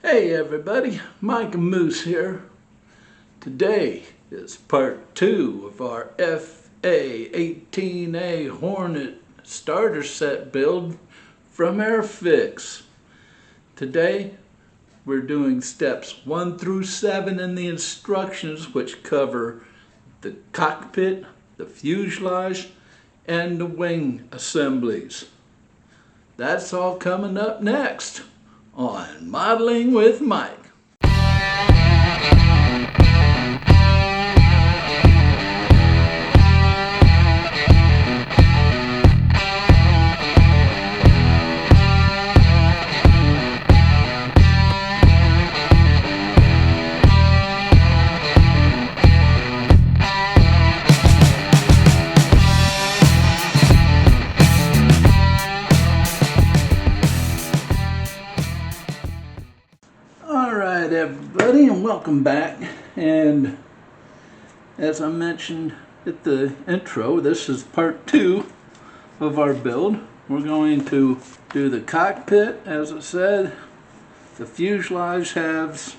Hey everybody, Mike and Moose here. Today is part 2 of our A-18A Hornet Starter Set build from Airfix. Today we're doing steps 1 through 7 in the instructions, which cover the cockpit, the fuselage, and the wing assemblies. That's all coming up next on Modeling with Mike. Alright everybody, and welcome back. And as I mentioned at the intro, this is part 2 of our build. We're going to do the cockpit, as I said, the fuselage halves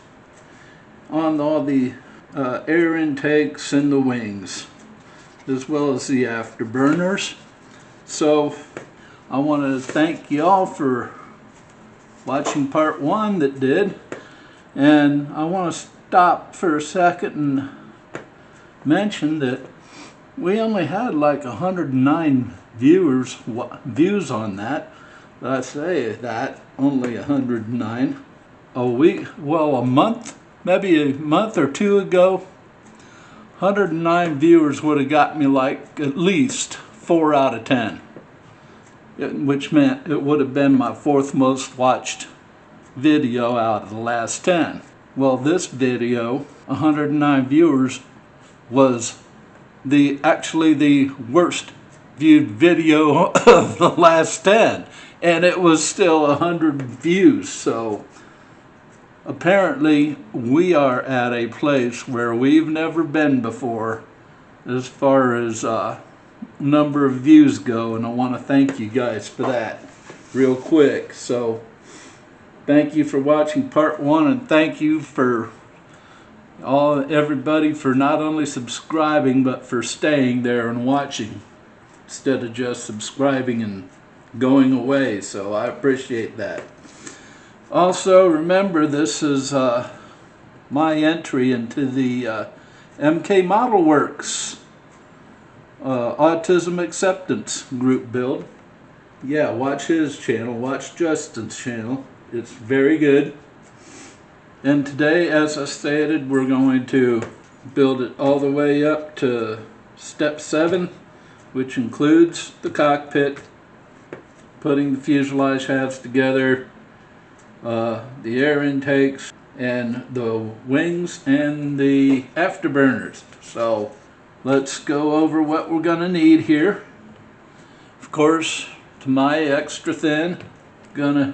on all the air intakes and the wings, as well as the afterburners. So I want to thank you all for watching part 1 that did. And I want to stop for a second and mention that we only had like 109 views on that. But I say that, only 109. A month, maybe a month or two ago, 109 viewers would have got me like at least 4 out of 10. Which meant it would have been my 4th most watched video out of the last 10. Well, this video, 109 viewers, was actually the worst viewed video of the last 10, and it was still 100 views. So apparently we are at a place where we've never been before as far as number of views go, and I want to thank you guys for that real quick. So thank you for watching part 1, and thank you for everybody for not only subscribing but for staying there and watching instead of just subscribing and going away. So I appreciate that. Also, remember, this is my entry into the MK Modelworks Autism Acceptance Group build. Yeah, watch his channel, watch Justin's channel. It's very good. And today, as I stated, we're going to build it all the way up to step 7, which includes the cockpit, putting the fuselage halves together, the air intakes, and the wings and the afterburners. So let's go over what we're going to need here. Of course, to my extra thin, gonna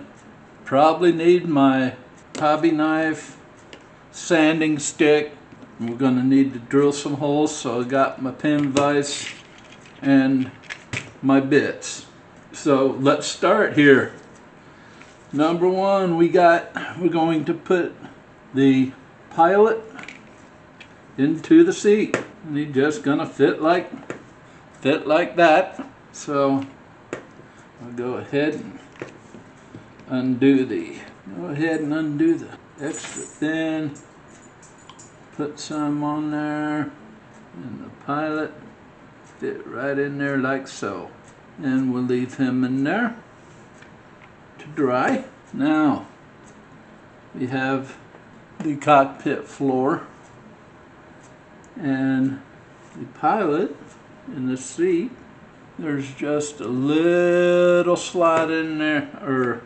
probably need my hobby knife, sanding stick. We're going to need to drill some holes, so I got my pin vise and my bits. So let's start here. Number 1, we're going to put the pilot into the seat, and he's just gonna fit like that. So I'll go ahead and undo the extra thin, put some on there, and the pilot fit right in there like so. And we'll leave him in there to dry. Now we have the cockpit floor and the pilot in the seat. There's just a little slot in there, or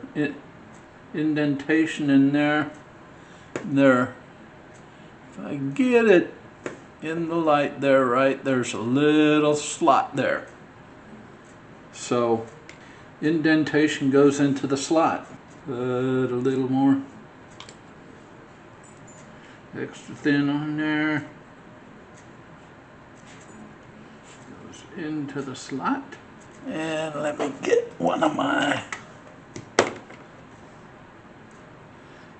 indentation in there. If I get it in the light there, right, there's a little slot there. So indentation goes into the slot. Put a little more extra thin on there. Goes into the slot. And let me get one of my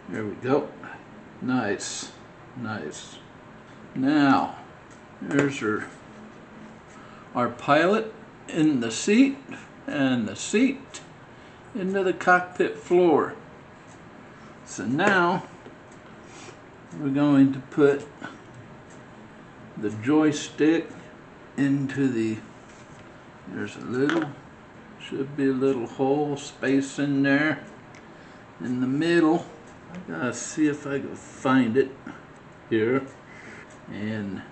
There we go. Nice, nice. Now, there's our pilot in the seat, and the seat into the cockpit floor. So now, we're going to put the joystick into there's should be a little hole, space in there, in the middle. I gotta see if I can find it here. And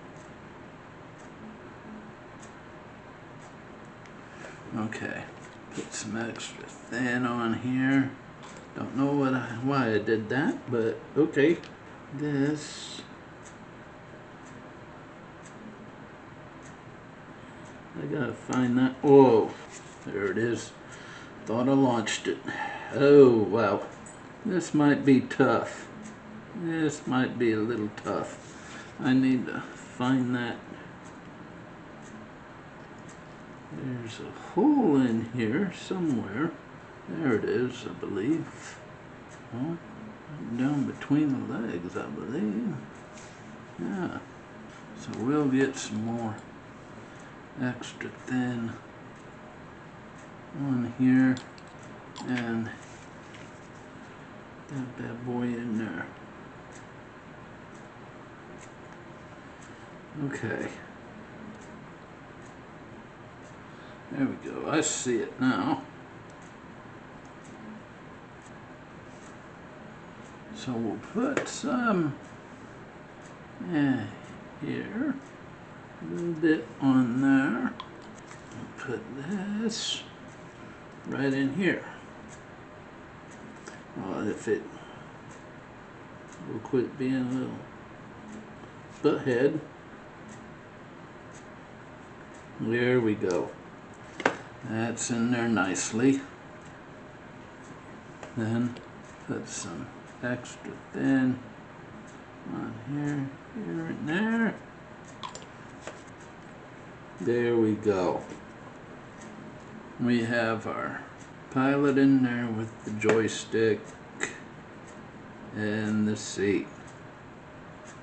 okay, put some extra thin on here. Don't know why I did that, but okay. This, I gotta find that. Oh, there it is. Thought I launched it. Oh, wow. This might be tough. This might be a little tough. I need to find that. There's a hole in here somewhere. There it is, I believe. Oh, down between the legs, I believe. Yeah. So we'll get some more extra thin on here and that bad boy in there. Okay. There we go. I see it now. So we'll put some here, a little bit on there. We'll put this right in here. Well, if it will quit being a little butthead. There we go. That's in there nicely. Then put some extra thin on here, here and there. There we go. We have our pilot in there with the joystick and the seat.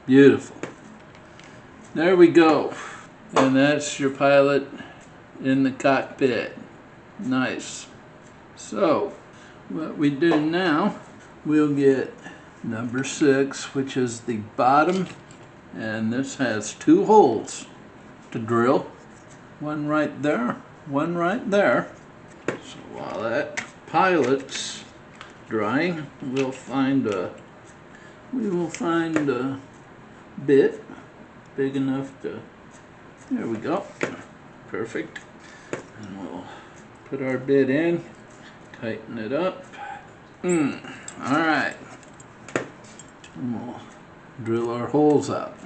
Beautiful. There we go. And that's your pilot in the cockpit. Nice. So, what we do now, we'll get number 6, which is the bottom, and this has 2 holes to drill. One right there, one right there. So while that pilot's drying, we will find a bit big enough to, there we go, perfect. And we'll put our bit in, tighten it up. Alright. And we'll drill our holes out.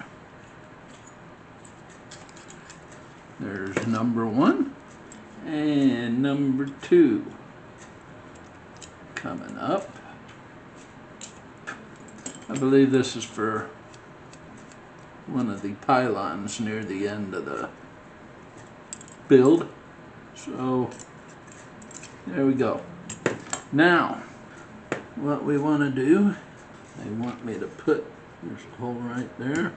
There's number 1 and number 2 coming up. I believe this is for one of the pylons near the end of the build. So there we go. Now what we want to do, they want me to put, there's a hole right there,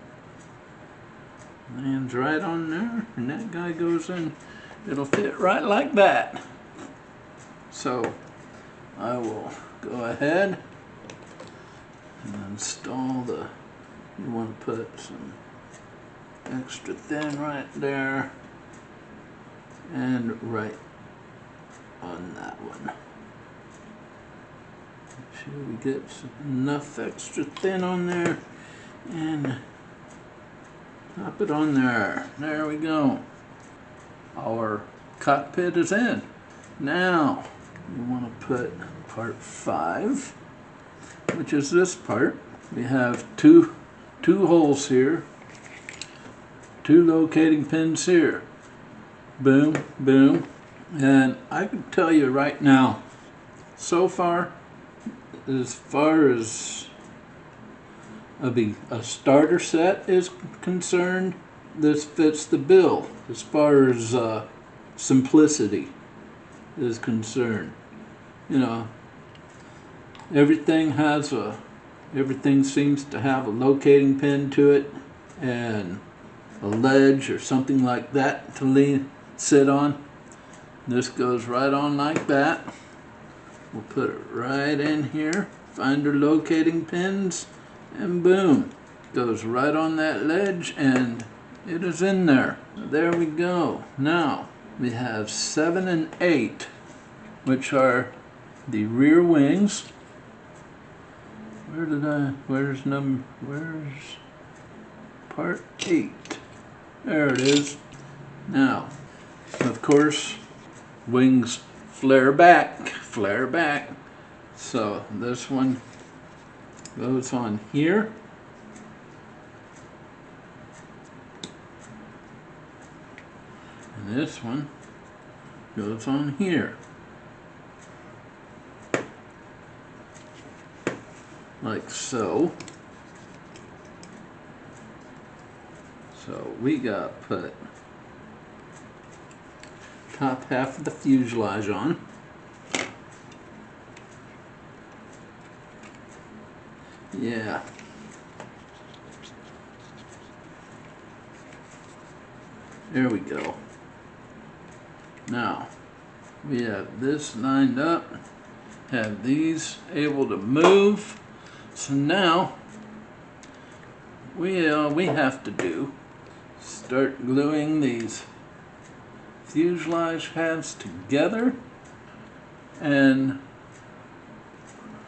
lands right on there, and that guy goes in, it'll fit right like that. So I will go ahead and install the, you want to put some extra thin right there and right on that one. Make sure we get enough extra thin on there and pop it on there. There we go. Our cockpit is in. Now we want to put part 5, which is this part. We have two holes here, 2 locating pins here. Boom, boom. And I can tell you right now, so far as a starter set is concerned, this fits the bill as far as simplicity is concerned. You know, everything has a Everything seems to have a locating pin to it and a ledge or something like that to sit on. This goes right on like that. We'll put it right in here, find our locating pins, and boom, goes right on that ledge and it is in there. There we go. Now we have 7 and 8, which are the rear wings. Where's part 8? There it is. Now, of course, wings flare back. So this one goes on here. And this one goes on here. Like so. So we got put top half of the fuselage on. Yeah. There we go. Now, we have this lined up, have these able to move. So now, we have to do, start gluing these fuselage halves together and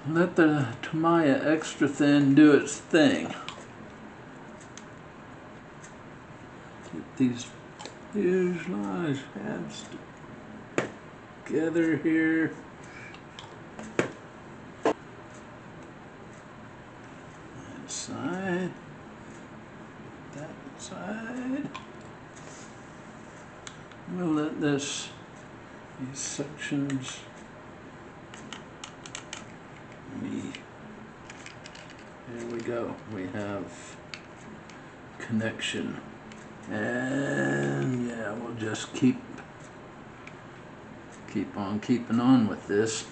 let the Tamiya extra thin do its thing. Get these fuselage halves together here. That side. That side. We'll let these sections there we go. We have connection. And yeah, we'll just keep on keeping on with this.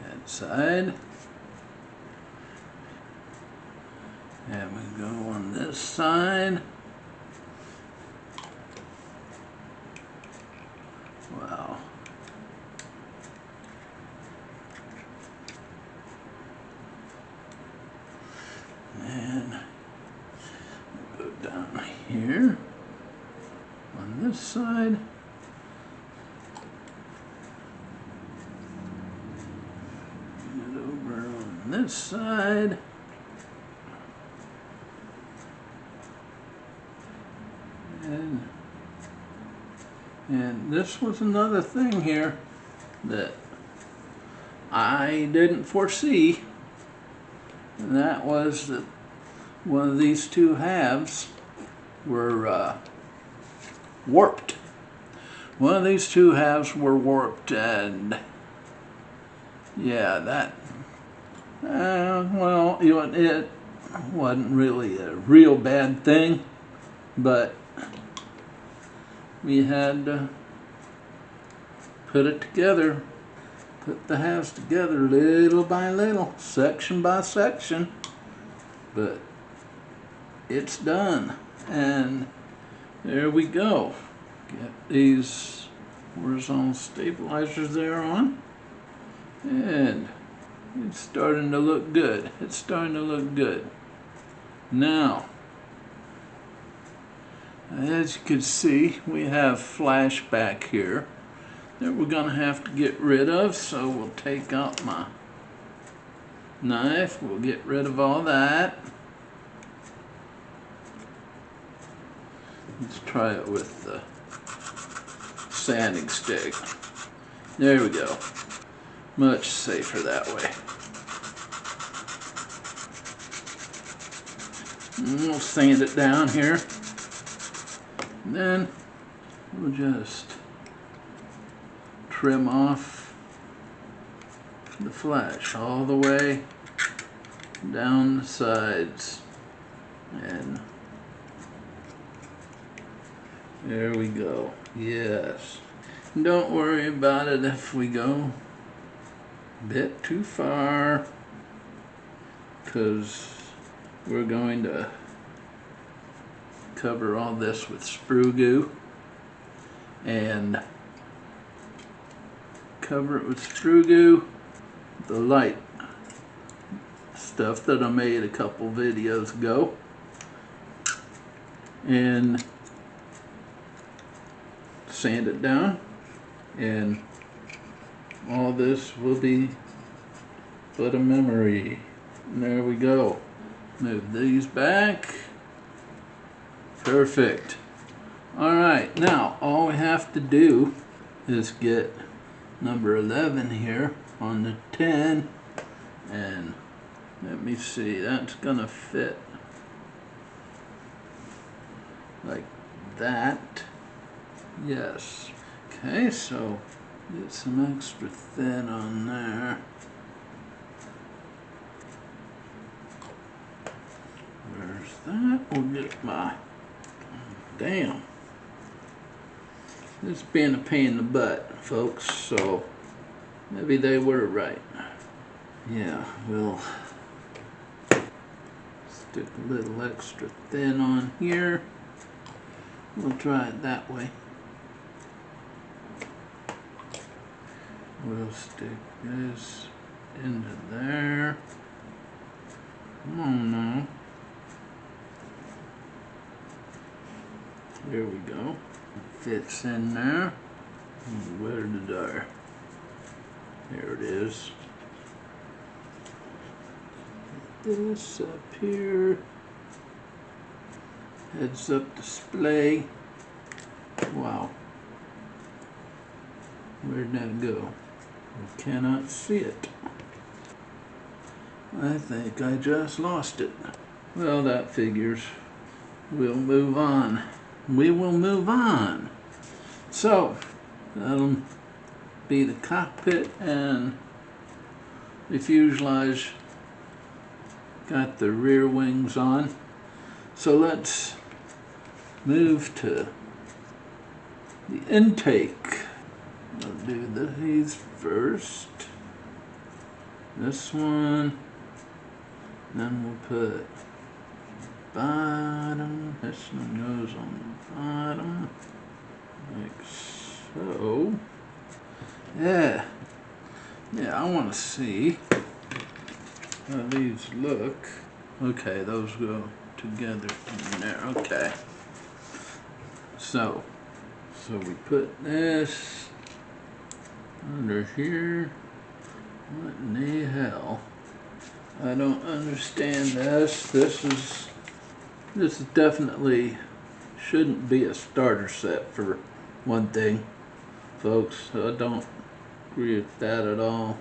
That side. And we go on this side. Wow. And we'll go down here on this side. Get over on this side. And this was another thing here that I didn't foresee, and that was that one of these two halves were warped. One of these two halves were warped, and yeah, that well, you know, it wasn't really a real bad thing, but we had to put it together, put the halves together little by little, section by section, but it's done. And there we go. Get these horizontal stabilizers there on, and it's starting to look good. It's starting to look good. Now, as you can see, we have flash back here that we're going to have to get rid of, so we'll take out my knife, we'll get rid of all that. Let's try it with the sanding stick. There we go. Much safer that way. And we'll sand it down here. And then we'll just trim off the flash all the way down the sides. And there we go. Yes. Don't worry about it if we go bit too far, because we're going to cover all this with sprue goo and cover it with sprue goo, the light stuff that I made a couple videos ago, and sand it down, and all this will be but a memory. And there we go. Move these back. Perfect. Alright, now all we have to do is get number 11 here on the 10, and let me see, that's gonna fit like that. Yes. Okay, so get some extra thin on there. Where's that? We'll get my... Damn. This being a pain in the butt, folks, so maybe they were right. Yeah, we'll stick a little extra thin on here. We'll try it that way. We'll stick this into there. Come on now. There we go. It fits in there. Where did our... There it is. This up here. Heads up display. Wow. Where'd that go? I cannot see it. I think I just lost it. Well, that figures. We'll move on. We will move on. So, that'll be the cockpit, and the fuselage got the rear wings on. So let's move to the intake. I'll do these first. This one. Then we'll put bottom. This one goes on the bottom. Like so. Yeah. Yeah, I want to see how these look. Okay, those go together in there. Okay. So we put this under here. What in the hell? I don't understand this. This is definitely shouldn't be a starter set, for one thing, folks. I don't agree with that at all.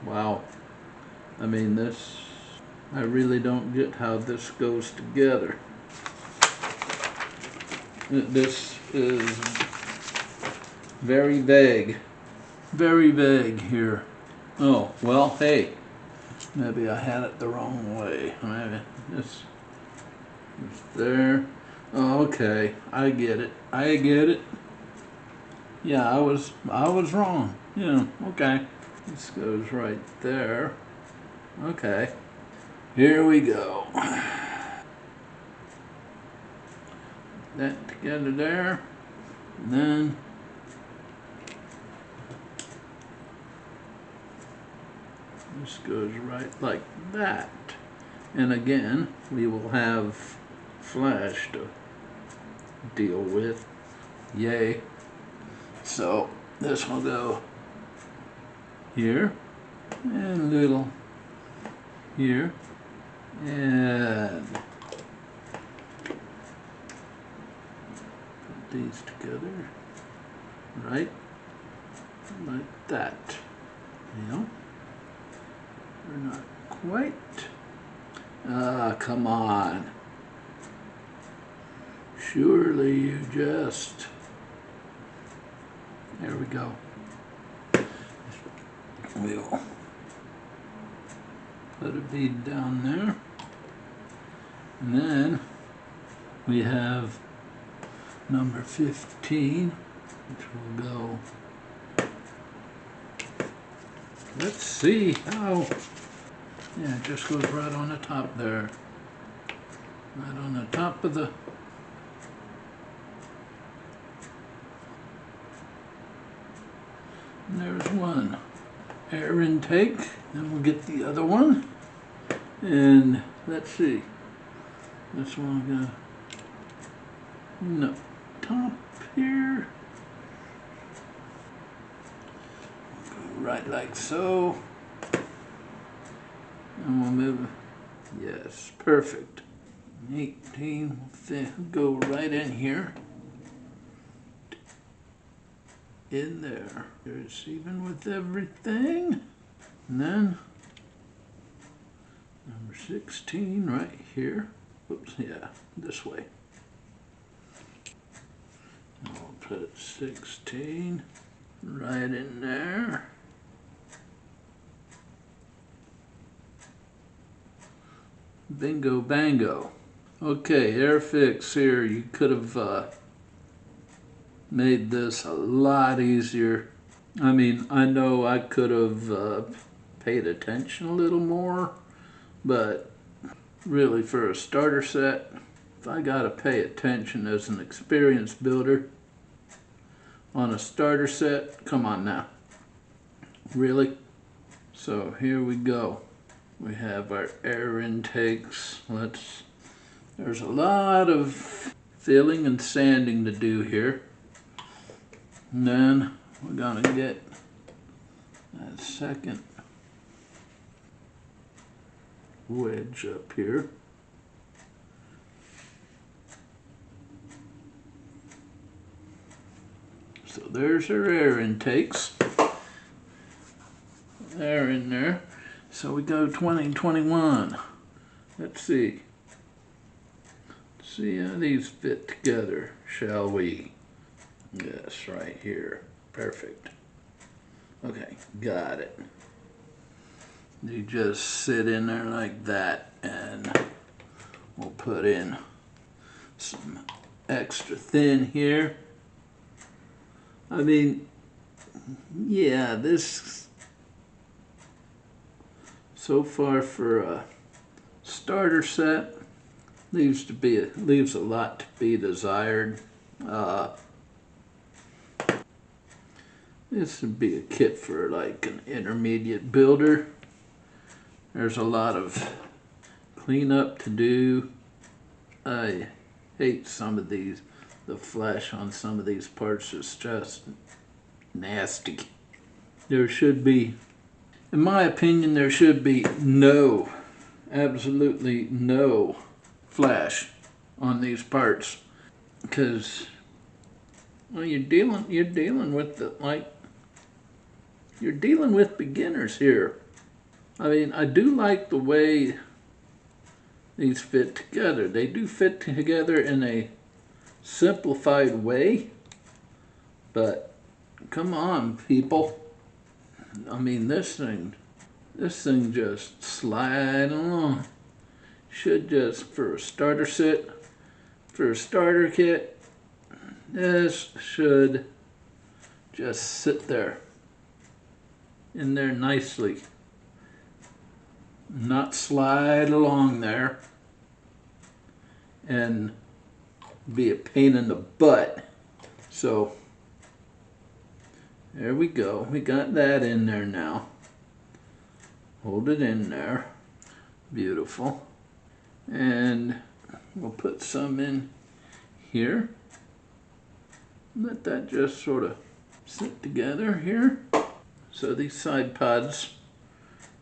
Wow. I mean, this, I really don't get how this goes together. This is very vague. Very vague here. Oh, well, hey. Maybe I had it the wrong way. Maybe this is there. Oh, okay. I get it. I get it. Yeah, I was wrong. Yeah, okay. This goes right there. Okay. Here we go. That together there. And then this goes right like that. And again, we will have flash to deal with. Yay. So this will go here, and a little here, and put these together, right, like that. You know, we're not quite. Come on. Surely you just. There we go. We'll put a bead down there. And then we have number 15, which will go let's see how, yeah, it just goes right on the top there. Right on the top of the, and there's one air intake, and we'll get the other one. And let's see, this one I'm gonna, no, top here. Go right like so. And we'll move, yes, perfect. 18 will go right in here. In there. There's even with everything. And then number 16 right here. Oops, yeah, this way. And we'll put 16 right in there. Bingo bango. Okay, Airfix here, you could have made this a lot easier. I mean, I know I could have paid attention a little more, but really for a starter set, if I gotta pay attention as an experienced builder on a starter set, come on now. Really? So here we go. We have our air intakes. There's a lot of filling and sanding to do here. And then we're gonna get that second wedge up here. So there's our air intakes. They're in there. So we go 20 and 21. Let's see. See how these fit together, shall we? Yes, right here. Perfect. Okay, got it. You just sit in there like that, and we'll put in some extra thin here. I mean, yeah, this so far for a starter set leaves a lot to be desired. This would be a kit for like an intermediate builder. There's a lot of cleanup to do. I hate some of these. The flesh on some of these parts is just nasty. There should be, in my opinion, there should be absolutely no flash on these parts, because well, you're dealing with you're dealing with beginners here. I mean, I do like the way these fit together. They do fit together in a simplified way, but come on, people. I mean, this thing just slide along. Should just, for a starter set, for a starter kit, this should just sit there in there nicely, not slide along there and be a pain in the butt. So there we go. We got that in there now. Hold it in there. Beautiful. And we'll put some in here. Let that just sort of sit together here. So these side pods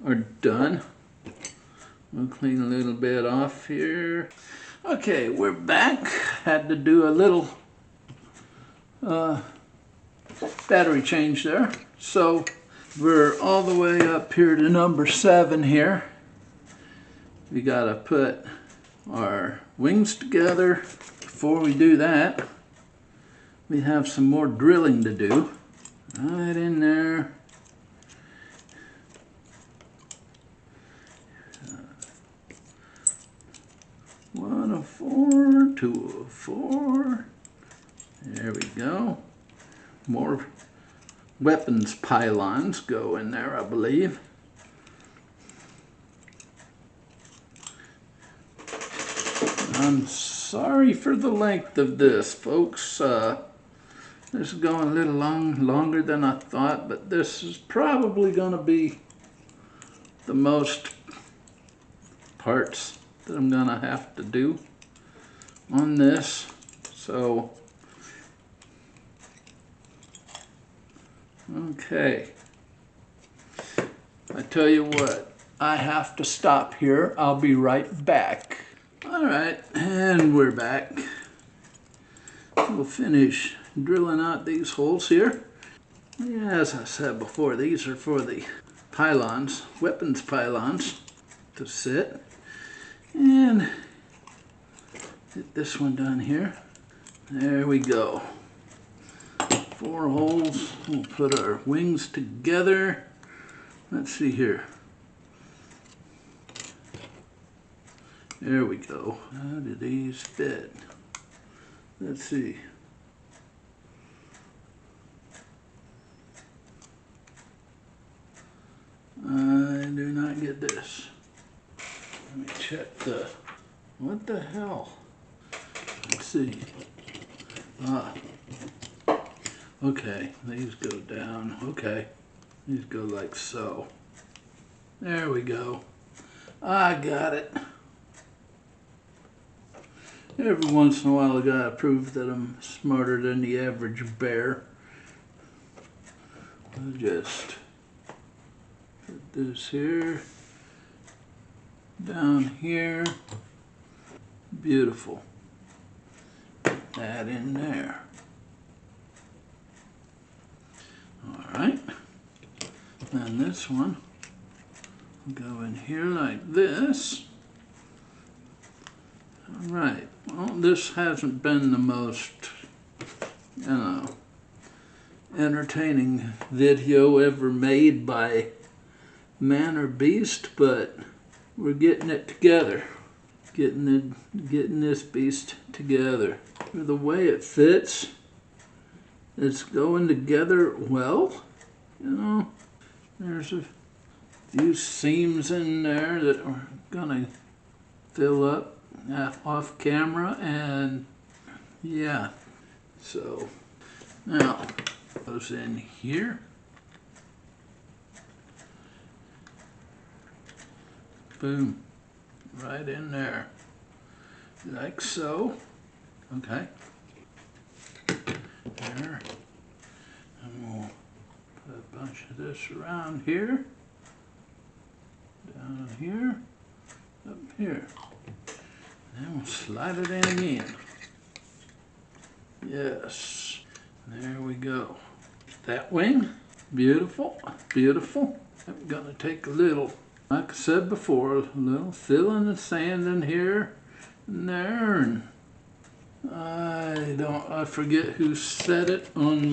are done. We'll clean a little bit off here. Okay, we're back. Had to do a little battery change there. So we're all the way up here to number 7 here. We gotta put our wings together. Before we do that, we have some more drilling to do. Right in there. One of 4, 2 of 4. There we go. More weapons pylons go in there, I believe. I'm sorry for the length of this, folks. This is going a little longer than I thought, but this is probably going to be the most parts that I'm going to have to do on this. So, okay. I tell you what, I have to stop here. I'll be right back. All right, and we're back. We'll finish drilling out these holes here. Yeah, as I said before, these are for the pylons, weapons pylons to sit. And get this one done here. There we go. 4 holes. We'll put our wings together. Let's see here. There we go. How do these fit? Let's see. I do not get this. Let me check the... What the hell? Let's see. Okay, these go down. Okay, these go like so. There we go. I got it. Every once in a while I gotta prove that I'm smarter than the average bear. I'll just put this here, down here. Beautiful. Put that in there. Alright. And this one will go in here like this. Alright. Well, this hasn't been the most, you know, entertaining video ever made by man or beast, but we're getting it together. Getting this beast together. The way it fits, it's going together well. You know, there's a few seams in there that we're gonna fill up off camera, and yeah. So now goes in here. Boom. Right in there. Like so. Okay. There. And we'll put a bunch of this around here. Down here. Up here. And we'll slide it in again. Yes. There we go. That wing. Beautiful. Beautiful. I'm going to take a little, like I said before, a little filling of sand in here and there. And I forget who said it on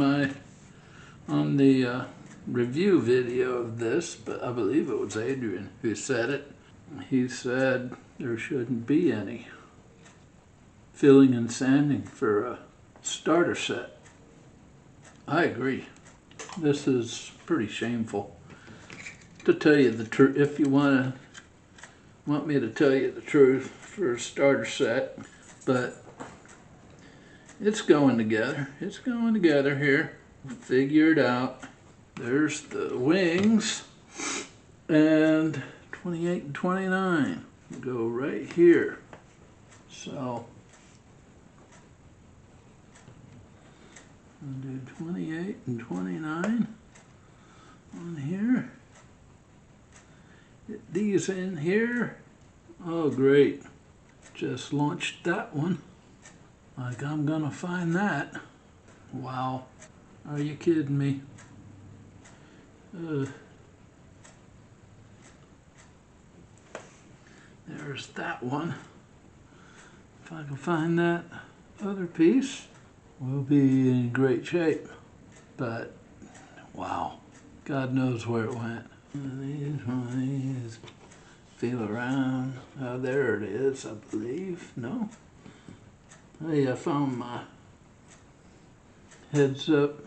the review video of this, but I believe it was Adrian who said it. He said there shouldn't be any filling and sanding for a starter set. I agree. This is pretty shameful. To tell you the truth, if you want me to tell you the truth for a starter set, but it's going together. It's going together here. We'll figure it out. There's the wings, and 28 and 29 go right here. So I'll do 28 and 29 on here. Get these in here. Oh, great. Just launched that one. Like I'm gonna find that. Wow. Are you kidding me? There's that one. If I can find that other piece, we'll be in great shape. But, wow. God knows where it went. One of these. Feel around. Oh, there it is, I believe. No? Hey, I found my heads-up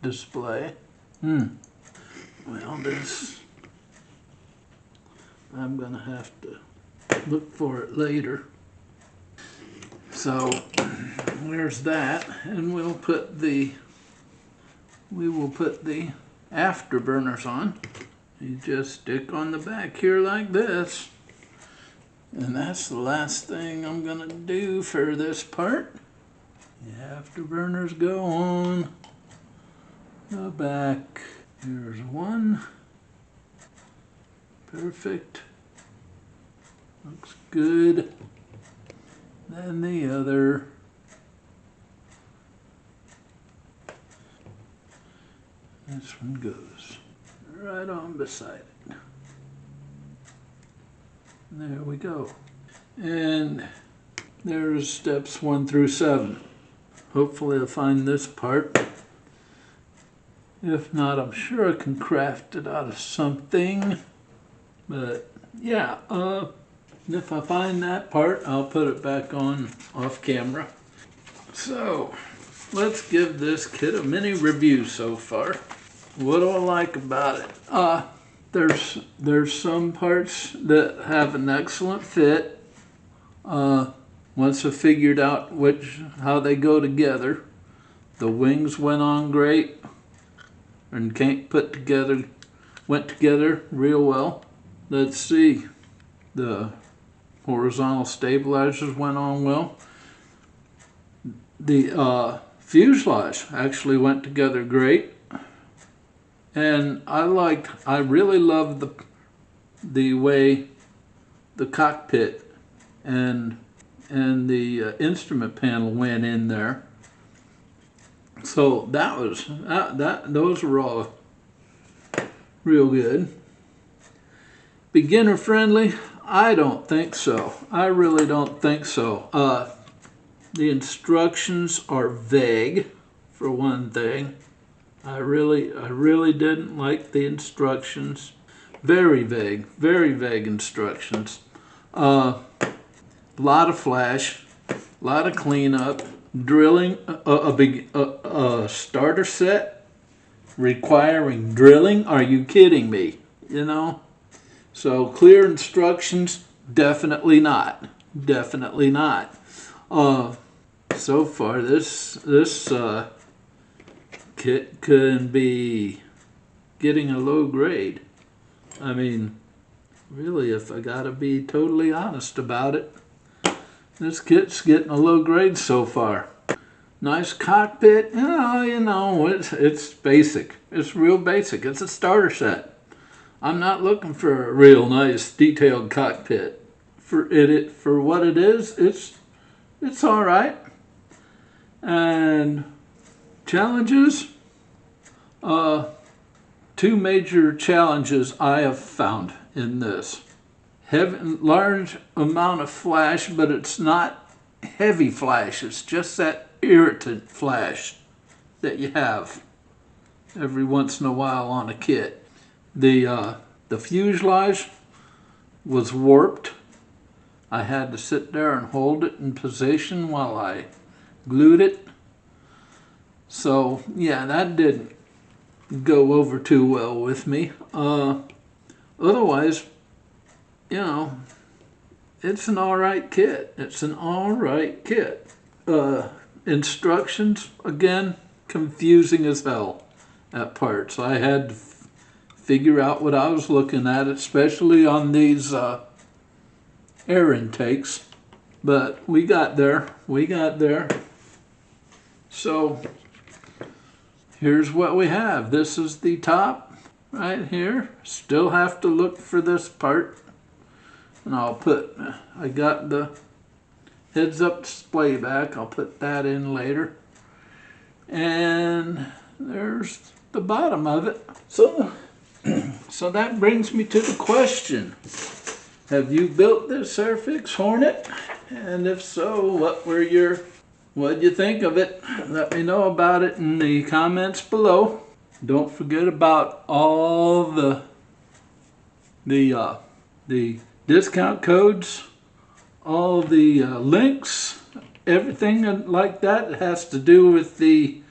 display. Well, this, I'm gonna have to look for it later. So there's that, and we will put the afterburners on. You just stick on the back here like this. And that's the last thing I'm gonna do for this part. The afterburners go on the back. Here's one. Perfect. Looks good. Then the other. This one goes right on beside it. There we go. And there's steps 1 through 7. Hopefully I'll find this part. If not, I'm sure I can craft it out of something. But yeah, if I find that part, I'll put it back on off camera. So let's give this kit a mini review so far. What do I like about it? There's some parts that have an excellent fit. Once I figured out how they go together, the wings went on great and went together real well. Let's see, the horizontal stabilizers went on well. The fuselage actually went together great. And I really loved the way the cockpit and the instrument panel went in there. So those were all real good. Beginner friendly? I don't think so. I really don't think so. The instructions are vague, for one thing. I really didn't like the instructions. Very vague instructions. A lot of flash, a lot of cleanup, drilling, a starter set requiring drilling. Are you kidding me? You know? So clear instructions, definitely not. Definitely not. So far this kit can be getting a low grade. I mean, really, if I gotta be totally honest about it, this kit's getting a low grade so far. Nice cockpit, it's basic. It's real basic. It's a starter set. I'm not looking for a real nice detailed cockpit. For what it is, it's all right. And challenges, 2 major challenges I have found in this. Large amount of flash, but it's not heavy flash. It's just that irritant flash that you have every once in a while on a kit. The fuselage was warped. I had to sit there and hold it in position while I glued it. So yeah, that didn't go over too well with me. Otherwise, it's an alright kit. It's an alright kit. Instructions, again, confusing as hell at parts. I had to figure out what I was looking at, especially on these air intakes. But we got there. So here's what we have. This is the top right here. Still have to look for this part. And I got the heads-up display back. I'll put that in later. And there's the bottom of it. So that brings me to the question. Have you built this Airfix Hornet? And if so, what'd you think of it? Let me know about it in the comments below. Don't forget about all the discount codes, all the links, everything like that has to do with the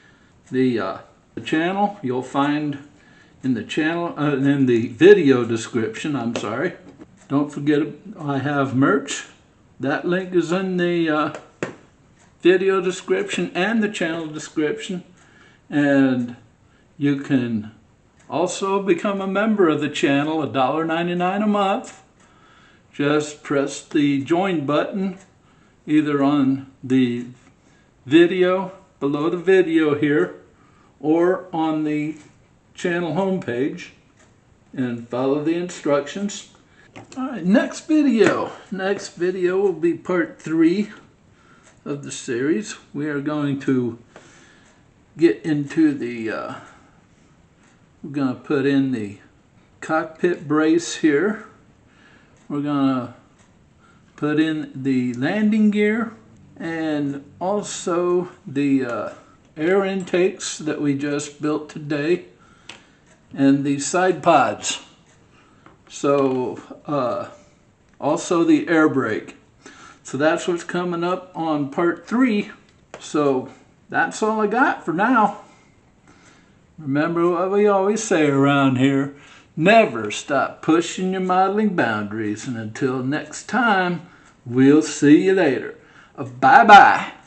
channel. You'll find in the channel, in the video description, I'm sorry. Don't forget, I have merch. That link is in the video description and the channel description. And you can also become a member of the channel, $1.99 a month. Just press the join button either on the video, below the video here, or on the channel homepage, and follow the instructions. Alright, next video will be part 3 of the series. We are going to get into the we're going to put in the cockpit brace here. We're going to put in the landing gear and also the air intakes that we just built today and the side pods. So also the air brake. So that's what's coming up on part 3. So that's all I got for now. Remember what we always say around here, never stop pushing your modeling boundaries. And until next time, we'll see you later. Bye-bye.